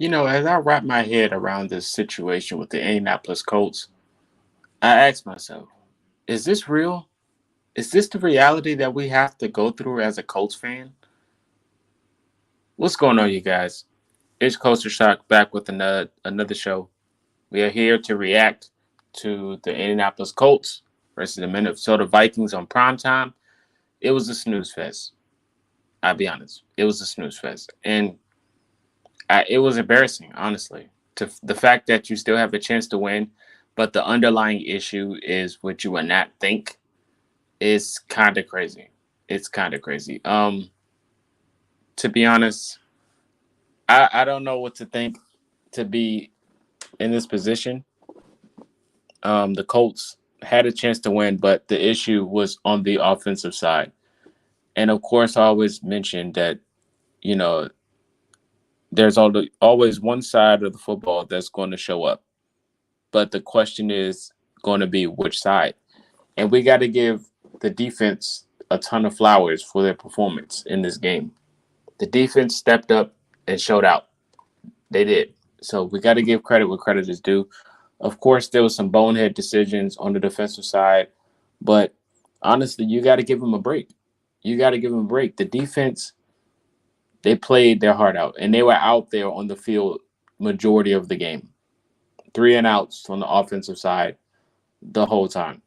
As I wrap my head around this situation with the Indianapolis Colts, I ask myself, is this real? Is this the reality that we have to go through as a Colts fan? What's going on, you guys? It's Coaster Shock back with another show. We are here to react to the Indianapolis Colts versus the Minnesota Vikings on prime time. It was a snooze fest. I'll be honest. It was a snooze fest. And it was embarrassing, honestly. To the fact that you still have a chance to win, but the underlying issue is what you would not think is kind of crazy. It's kind of crazy. To be honest, I don't know what to think to be in this position. The Colts had a chance to win, but the issue was on the offensive side. And of course, I always mention that you know there's always one side of the football that's going to show up, but the question is going to be which side. And we got to give the defense a ton of flowers for their performance in this game. The defense stepped up and showed out. They did. So we got to give credit where credit is due. Of course, there was some bonehead decisions on the defensive side, but honestly, you got to give them a break. You got to give them a break. The defense, they played their heart out, and they were out there on the field majority of the game. 3 and outs on the offensive side the whole time.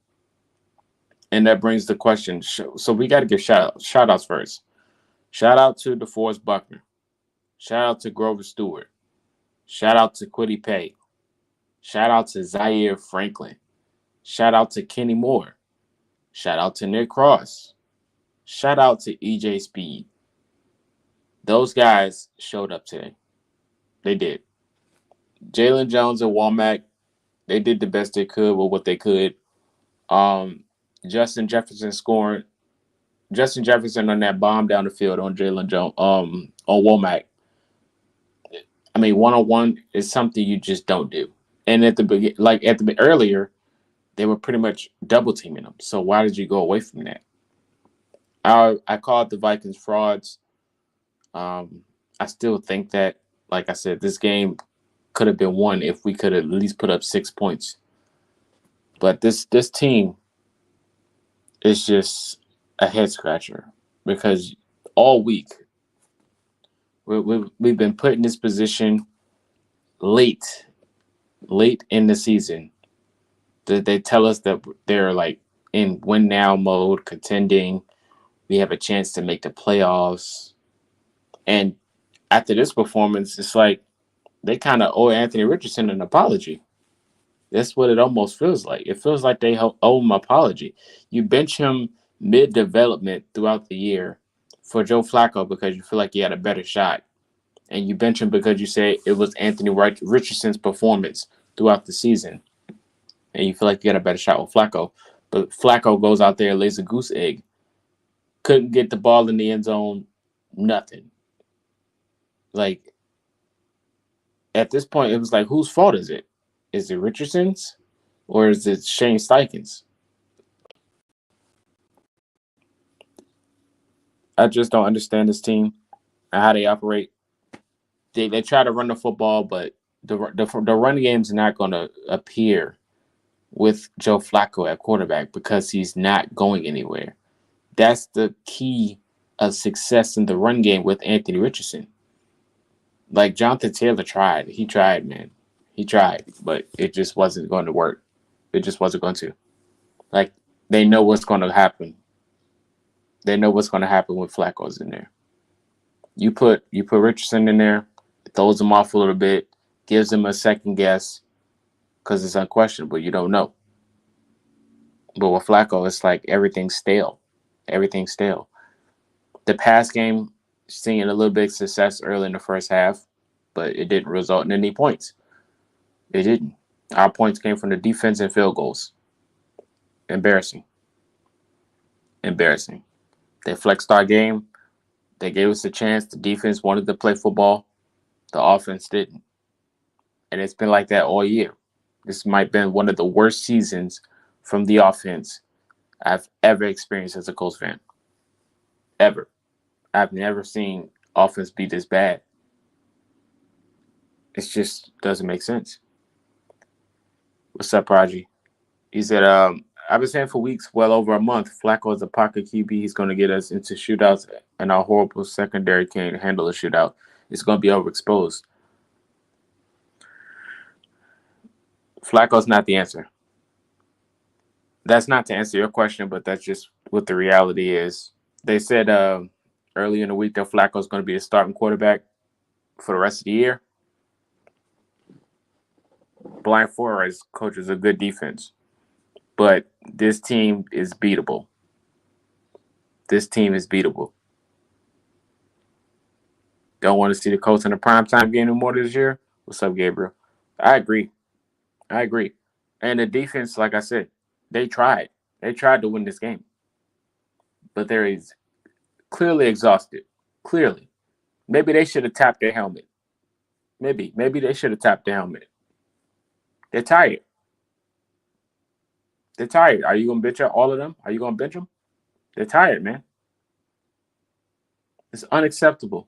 And that brings the question. So we got to give shout outs first. Shout out to DeForest Buckner. Shout out to Grover Stewart. Shout out to Quiddy Pay. Shout out to Zaire Franklin. Shout out to Kenny Moore. Shout out to Nick Cross. Shout out to EJ Speed. Those guys showed up today. They did. Jalen Jones and Womack, they did the best they could with what they could. Um, Justin Jefferson scoring. Justin Jefferson on that bomb down the field on Jalen Jones, on Womack. I mean, 1-on-1 is something you just don't do. And at the begin, like at the earlier, they were pretty much double teaming them. So why did you go away from that? I called the Vikings frauds. I still think that, like I said, this game could have been won if we could at least put up 6 points. But this team is just a head scratcher because all week we've been put in this position late in the season. They tell us that they're like in win now mode, contending. We have a chance to make the playoffs. And after this performance, it's like they kind of owe Anthony Richardson an apology. That's what it almost feels like. It feels like they owe him an apology. You bench him mid-development throughout the year for Joe Flacco because you feel like he had a better shot. And you bench him because you say it was Anthony Richardson's performance throughout the season. And you feel like you got a better shot with Flacco. But Flacco goes out there and lays a goose egg. Couldn't get the ball in the end zone. Nothing. Like, at this point, it was like, whose fault is it? Is it Richardson's or is it Shane Steichen's? I just don't understand this team and how they operate. They try to run the football, but the run game's not going to appear with Joe Flacco at quarterback because he's not going anywhere. That's the key of success in the run game with Anthony Richardson. Like Jonathan Taylor tried. He tried, man. He tried, but it just wasn't going to work. It just wasn't going to. Like, they know what's going to happen. They know what's going to happen when Flacco's in there. You put Richardson in there, it throws him off a little bit, gives him a second guess because it's unquestionable. You don't know. But with Flacco, it's like everything's stale. Everything's stale. The pass game, seeing a little bit of success early in the first half, but it didn't result in any points. It didn't. Our points came from the defense and field goals. Embarrassing. Embarrassing. They flexed our game. They gave us a chance. The defense wanted to play football. The offense didn't. And it's been like that all year. This might have been one of the worst seasons from the offense I've ever experienced as a Colts fan. Ever. I've never seen offense be this bad. It just doesn't make sense. What's up, Raji? He said, I've been saying for weeks, well over a month, Flacco is a pocket QB. He's going to get us into shootouts, and our horrible secondary can't handle a shootout. It's going to be overexposed. Flacco's not the answer. That's not to answer your question, but that's just what the reality is. They said early in the week that Flacco's going to be a starting quarterback for the rest of the year. Brian Flores coaches a good defense, but this team is beatable. This team is beatable. Don't want to see the Colts in the primetime game anymore this year. What's up, Gabriel? I agree. And the defense, like I said, they tried. They tried to win this game, but they're clearly exhausted. Clearly, maybe they should have tapped their helmet. Maybe they should have tapped their helmet. They're tired. They're tired. Are you gonna bench all of them? Are you gonna bench them? They're tired, man. It's unacceptable.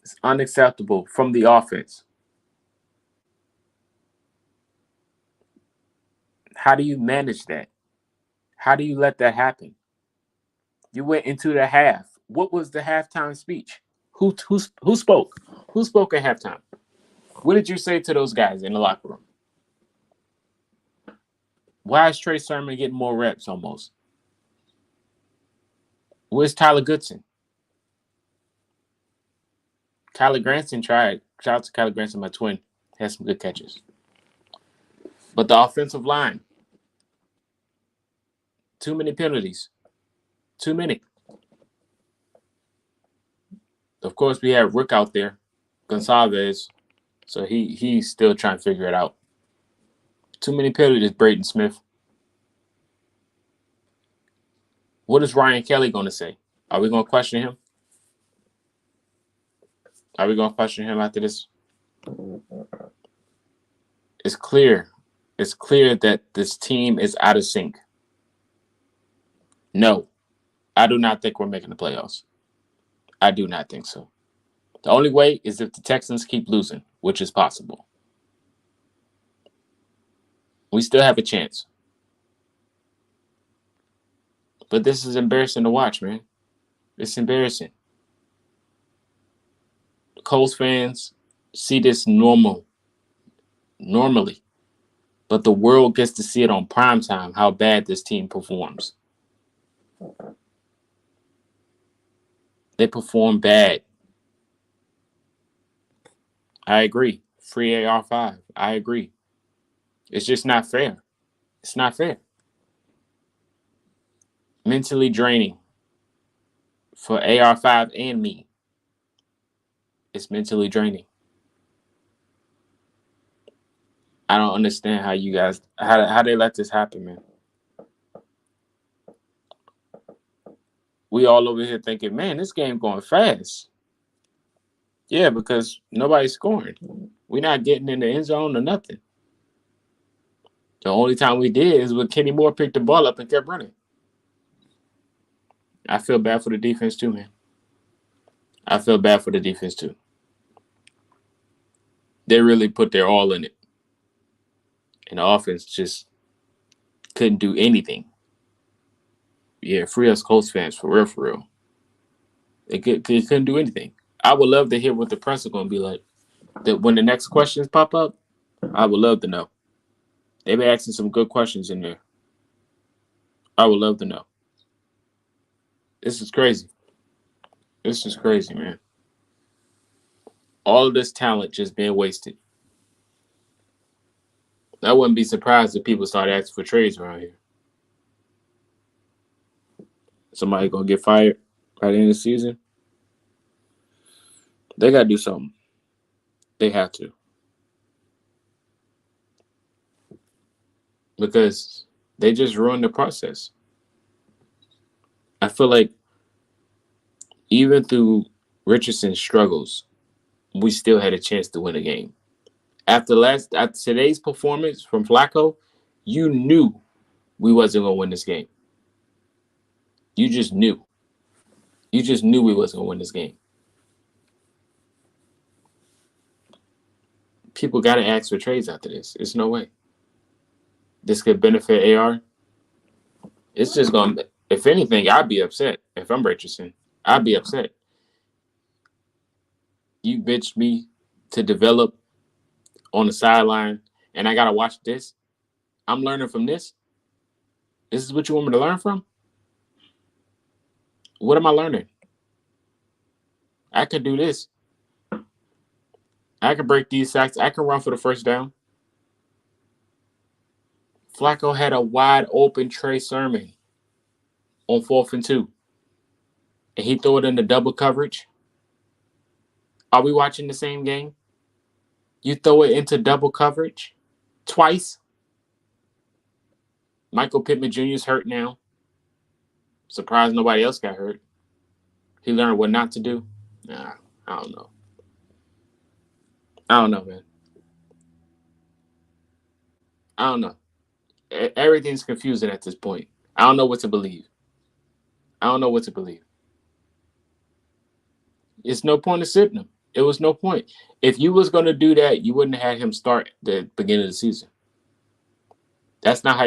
It's unacceptable from the offense. How do you manage that? How do you let that happen? You went into the half. What was the halftime speech? Who spoke? Who spoke at halftime? What did you say to those guys in the locker room? Why is Trey Sermon getting more reps almost? Where's Tyler Goodson? Kyler Granson tried. Shout out to Kyler Granson, my twin. Had some good catches. But the offensive line, too many penalties. Too many. Of course, we have Rick out there, Gonsalves. So he's still trying to figure it out. Too many penalties, Braden Smith. What is Ryan Kelly going to say? Are we going to question him? Are we going to question him after this? It's clear. It's clear that this team is out of sync. No, I do not think we're making the playoffs. I do not think so. The only way is if the Texans keep losing, which is possible. We still have a chance. But this is embarrassing to watch, man. It's embarrassing. Colts fans see this normally. But the world gets to see it on primetime, how bad this team performs. They perform bad. I agree. Free AR5. I agree. It's just not fair. It's not fair. Mentally draining for AR5 and me. It's mentally draining. I don't understand how you guys, how they let this happen, man. We all over here thinking, man, this game going fast. Yeah, because nobody's scoring. We're not getting in the end zone or nothing. The only time we did is when Kenny Moore picked the ball up and kept running. I feel bad for the defense too, man. I feel bad for the defense too. They really put their all in it. And the offense just couldn't do anything. Yeah, free us Colts fans, for real, for real. They couldn't do anything. I would love to hear what the press are going to be like. That when the next questions pop up, I would love to know. They've been asking some good questions in there. I would love to know. This is crazy. This is crazy, man. All of this talent just being wasted. I wouldn't be surprised if people start asking for trades around here. Somebody going to get fired by the end of the season. They got to do something. They have to. Because they just ruined the process. I feel like even through Richardson's struggles, we still had a chance to win a game. After today's performance from Flacco, you knew we wasn't going to win this game. You just knew. You just knew we wasn't going to win this game. People got to ask for trades after this. It's no way. This could benefit AR. It's just going to, if anything, I'd be upset if I'm Richardson. I'd be upset. You bitched me to develop on the sideline, and I got to watch this. I'm learning from this. This is what you want me to learn from? What am I learning? I could do this. I can break these sacks. I can run for the first down. Flacco had a wide open Trey Sermon on 4th and 2. And he threw it into double coverage. Are we watching the same game? You throw it into double coverage twice. Michael Pittman Jr. is hurt now. Surprised nobody else got hurt. He learned what not to do. Nah, I don't know. I don't know, man. I don't know. Everything's confusing at this point. I don't know what to believe. I don't know what to believe. It's no point in sitting him. It was no point. If you was going to do that, you wouldn't have had him start the beginning of the season. That's not how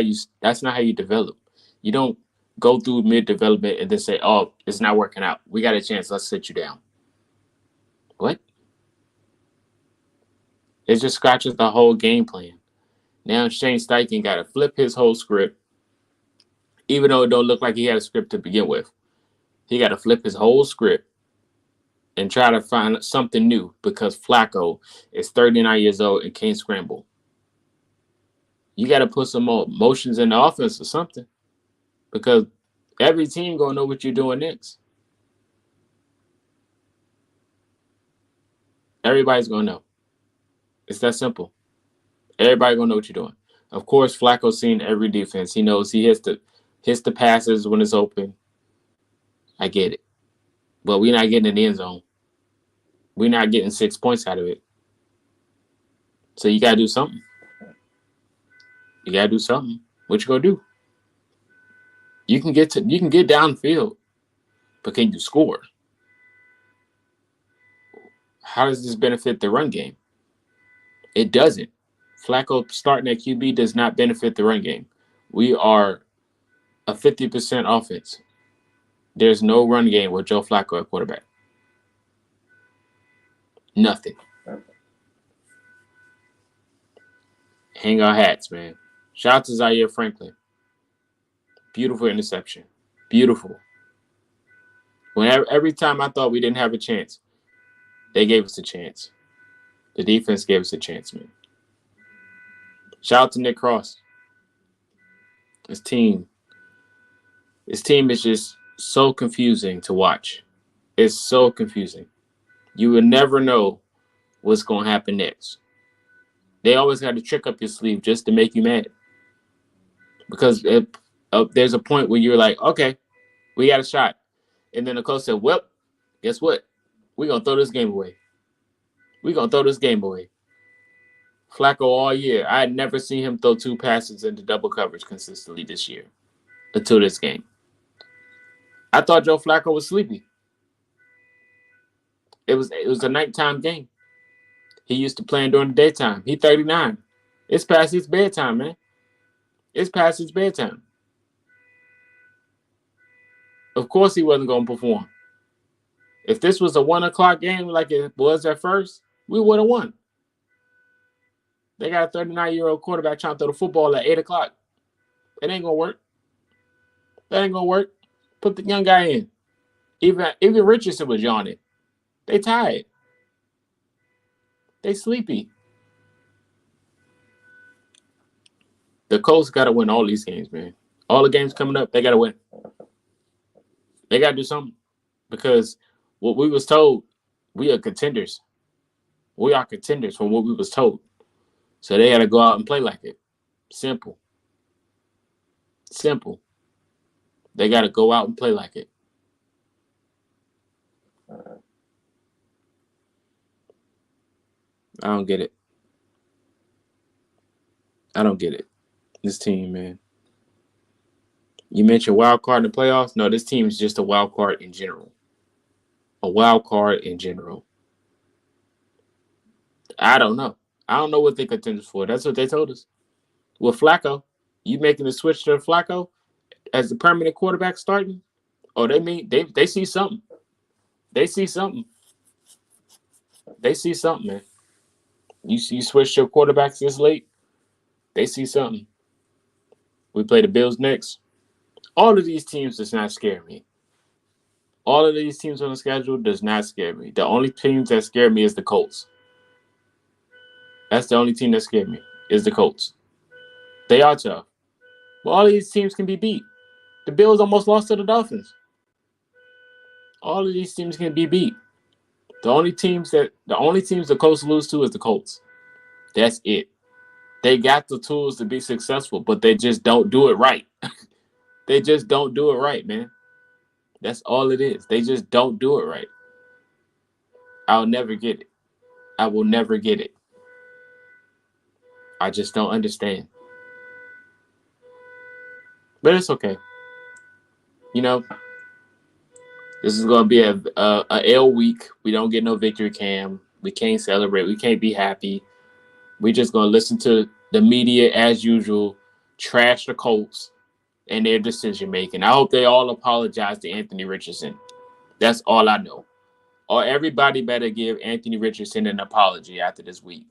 you develop. You don't go through mid-development and then say, oh, it's not working out. We got a chance. Let's sit you down. What? It just scratches the whole game plan. Now Shane Steichen got to flip his whole script, even though it don't look like he had a script to begin with. He got to flip his whole script and try to find something new because Flacco is 39 years old and can't scramble. You got to put some more motions in the offense or something because every team going to know what you're doing next. Everybody's going to know. It's that simple. Everybody going to know what you're doing. Of course, Flacco's seen every defense. He knows he hits the passes when it's open. I get it. But we're not getting in the end zone. We're not getting 6 points out of it. So you got to do something. You got to do something. What you going to do? You can get downfield, but can you score? How does this benefit the run game? It doesn't. Flacco starting at QB does not benefit the run game. We are a 50% offense. There's no run game with Joe Flacco at quarterback. Nothing. Hang our hats, man. Shout out to Zaire Franklin. Beautiful interception. Beautiful. Every time I thought we didn't have a chance, they gave us a chance. The defense gave us a chance, man. Shout out to Nick Cross. His team is just so confusing to watch. It's so confusing. You will never know what's going to happen next. They always got to trick up your sleeve just to make you mad. Because there's a point where you're like, okay, we got a shot. And then the coach said, well, guess what? We're going to throw this game away. We're going to throw this game away. Flacco all year. I had never seen him throw 2 passes into double coverage consistently this year until this game. I thought Joe Flacco was sleepy. It was a nighttime game. He used to play during the daytime. He's 39. It's past his bedtime, man. It's past his bedtime. Of course he wasn't going to perform. If this was a 1 o'clock game like it was at first, we would have won. They got a 39-year-old quarterback trying to throw the football at 8 o'clock. It ain't going to work. That ain't going to work. Put the young guy in. Even Richardson was yawning. They tired. They sleepy. The Colts got to win all these games, man. All the games coming up, they got to win. They got to do something. Because what we was told, we are contenders. We are contenders from what we was told. So they got to go out and play like it. Simple. Simple. They got to go out and play like it. I don't get it. I don't get it. This team, man. You mentioned wild card in the playoffs. No, this team is just a wild card in general. A wild card in general. I don't know. I don't know what they contenders for. That's what they told us. With Flacco, you making the switch to Flacco as the permanent quarterback starting? Oh, they see something. They see something. They see something, man. You switch your quarterbacks this late. They see something. We play the Bills next. All of these teams does not scare me. All of these teams on the schedule does not scare me. The only teams that scare me is the Colts. That's the only team that scared me is the Colts. They are tough. But all of these teams can be beat. The Bills almost lost to the Dolphins. All of these teams can be beat. The only teams the Colts lose to is the Colts. That's it. They got the tools to be successful, but they just don't do it right. They just don't do it right, man. That's all it is. They just don't do it right. I'll never get it. I will never get it. I just don't understand. But it's okay. You know, this is going to be a L week. We don't get no victory cam. We can't celebrate. We can't be happy. We just going to listen to the media as usual, trash the Colts and their decision making. I hope they all apologize to Anthony Richardson. That's all I know. Or everybody better give Anthony Richardson an apology after this week.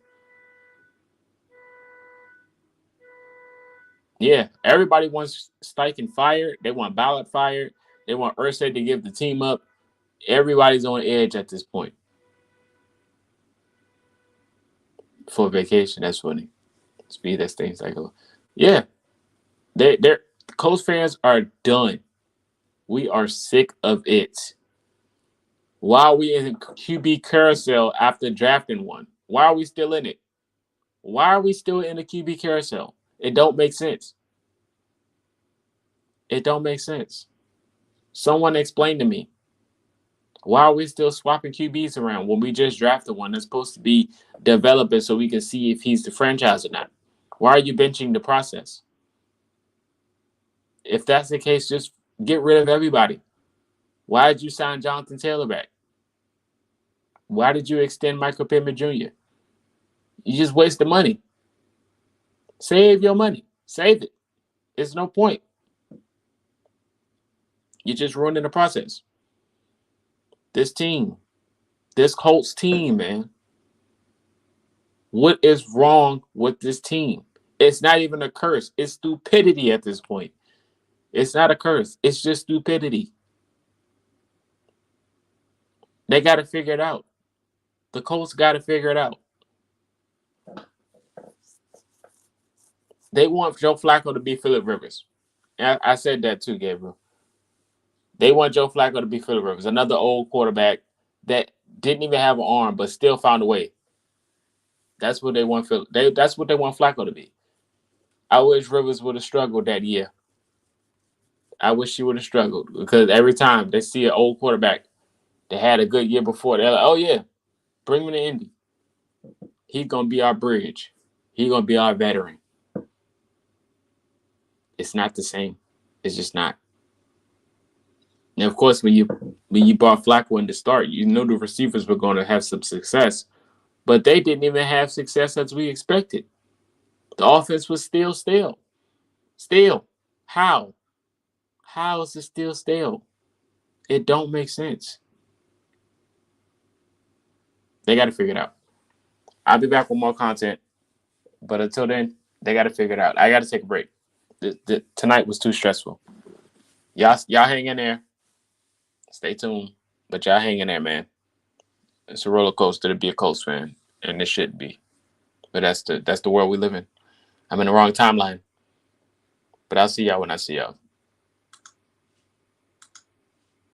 Yeah, everybody wants Steichen fired. They want Ballard fired. They want Ursay to give the team up. Everybody's on edge at this point. For vacation, that's funny. Speed that things like, yeah, they're Colts fans are done. We are sick of it. Why are we in QB carousel after drafting one? Why are we still in it? Why are we still in the QB carousel? It don't make sense. It don't make sense. Someone explain to me. Why are we still swapping QBs around when we just drafted one that's supposed to be developing so we can see if he's the franchise or not? Why are you benching the process? If that's the case, just get rid of everybody. Why did you sign Jonathan Taylor back? Why did you extend Michael Pittman Jr.? You just wasted money. Save your money. Save it. There's no point. You're just ruining the process. This team, this Colts team, man. What is wrong with this team? It's not even a curse. It's stupidity at this point. It's not a curse. It's just stupidity. They got to figure it out. The Colts got to figure it out. They want Joe Flacco to be Phillip Rivers. I said that too, Gabriel. They want Joe Flacco to be Phillip Rivers, another old quarterback that didn't even have an arm but still found a way. That's what they want. That's what they want Flacco to be. I wish Rivers would have struggled that year. I wish he would have struggled because every time they see an old quarterback that had a good year before, they're like, "Oh yeah, bring him to Indy. He's gonna be our bridge. He's gonna be our veteran." It's not the same. It's just not. And of course, when you brought Flacco in to start, you know the receivers were going to have some success, but they didn't even have success as we expected. The offense was still stale. Still. How? How is it still stale? It don't make sense. They got to figure it out. I'll be back with more content, but until then, they got to figure it out. I got to take a break. Tonight was too stressful. Y'all hang in there. Stay tuned, but y'all hang in there, man. It's a roller coaster to be a Colts fan, and it should be. But that's the world we live in. I'm in the wrong timeline. But I'll see y'all when I see y'all.